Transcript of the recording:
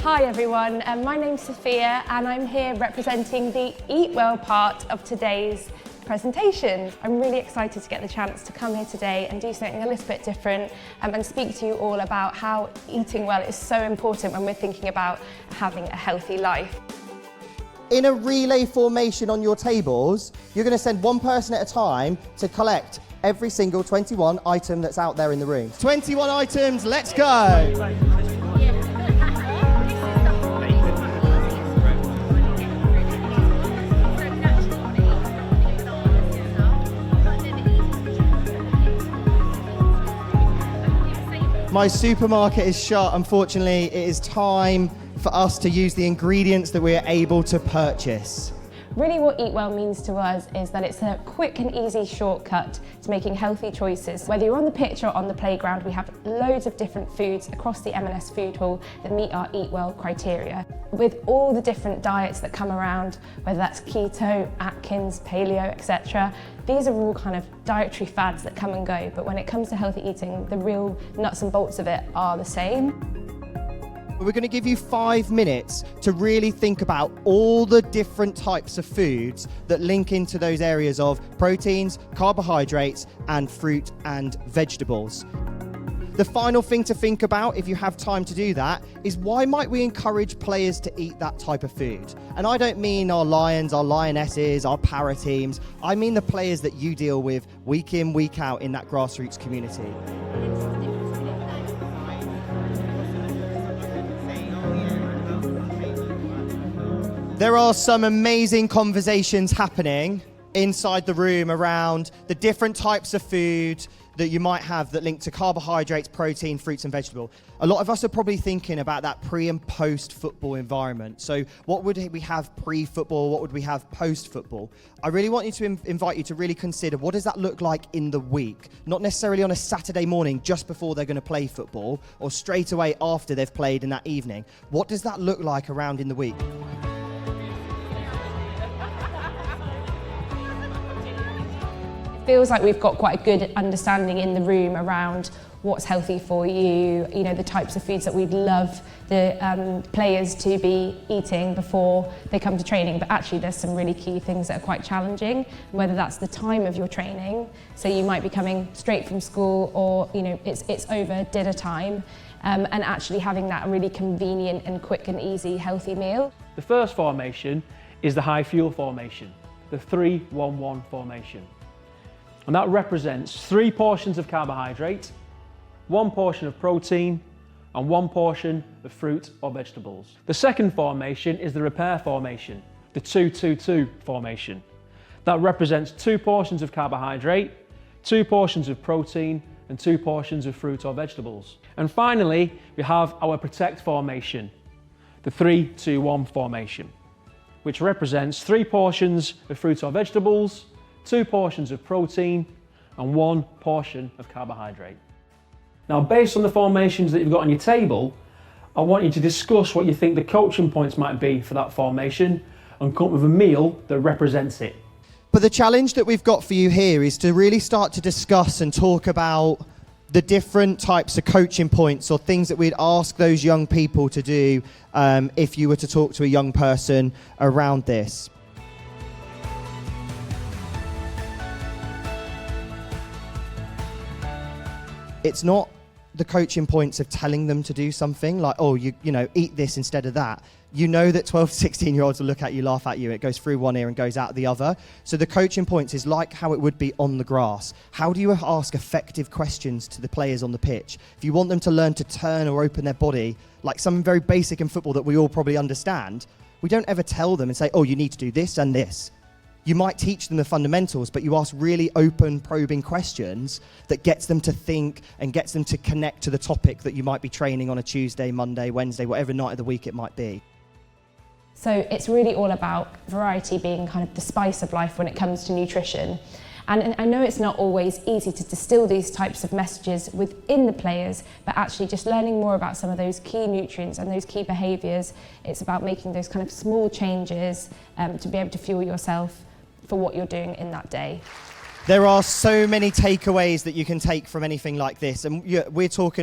Hi everyone, my name's Sophia and I'm here representing the Eat Well part of today's presentation. I'm really excited to get the chance to come here today and do something a little bit different and speak to you all about how eating well is so important when we're thinking about having a healthy life. In a relay formation on your tables, you're going to send one person at a time to collect every single 21 item that's out there in the room. 21 items, let's go! My supermarket is shut, unfortunately. It is time for us to use the ingredients that we're able to purchase. Really what Eat Well means to us is that it's a quick and easy shortcut to making healthy choices. Whether you're on the pitch or on the playground, we have loads of different foods across the M&S food hall that meet our Eat Well criteria. With all the different diets that come around, whether that's keto, Atkins, paleo, etc., these are all kind of dietary fads that come and go, but when it comes to healthy eating, the real nuts and bolts of it are the same. We're going to give you 5 minutes to really think about all the different types of foods that link into those areas of proteins, carbohydrates, and fruit and vegetables. The final thing to think about, if you have time to do that, is why might we encourage players to eat that type of food? And I don't mean our Lions, our Lionesses, our para teams. I mean the players that you deal with week in, week out in that grassroots community. There are some amazing conversations happening inside the room around the different types of food that you might have that link to carbohydrates, protein, fruits and vegetables. A lot of us are probably thinking about that pre and post football environment. So what would we have pre-football? What would we have post-football? I really want you to invite you to really consider what does that look like in the week? Not necessarily on a Saturday morning just before they're going to play football or straight away after they've played in that evening. What does that look like around in the week? Feels like we've got quite a good understanding in the room around what's healthy for you, the types of foods that we'd love the players to be eating before they come to training, but actually there's some really key things that are quite challenging, whether that's the time of your training, so you might be coming straight from school or it's over dinner time, and actually having that really convenient and quick and easy healthy meal. The first formation is the high fuel formation, the 3-1-1 formation. And that represents 3 portions of carbohydrate, 1 portion of protein, and 1 portion of fruit or vegetables. The second formation is the repair formation, the 2-2-2 formation. That represents 2 portions of carbohydrate, 2 portions of protein, and 2 portions of fruit or vegetables. And finally, we have our protect formation, the 3-2-1 formation, which represents 3 portions of fruit or vegetables, 2 portions of protein and 1 portion of carbohydrate. Now, based on the formations that you've got on your table, I want you to discuss what you think the coaching points might be for that formation and come up with a meal that represents it. But the challenge that we've got for you here is to really start to discuss and talk about the different types of coaching points or things that we'd ask those young people to do if you were to talk to a young person around this. It's not the coaching points of telling them to do something like, oh, you eat this instead of that. You know that 12 to 16-year-olds will look at you, laugh at you. It goes through one ear and goes out the other. So the coaching points is like how it would be on the grass. How do you ask effective questions to the players on the pitch? If you want them to learn to turn or open their body, like something very basic in football that we all probably understand, we don't ever tell them and say, oh, you need to do this and this. You might teach them the fundamentals, but you ask really open, probing questions that gets them to think and gets them to connect to the topic that you might be training on a Tuesday, Monday, Wednesday, whatever night of the week it might be. So it's really all about variety being kind of the spice of life when it comes to nutrition. And I know it's not always easy to distill these types of messages within the players, but actually just learning more about some of those key nutrients and those key behaviours. It's about making those kind of small changes to be able to fuel yourself for what you're doing in that day. There are so many takeaways that you can take from anything like this, and we're talking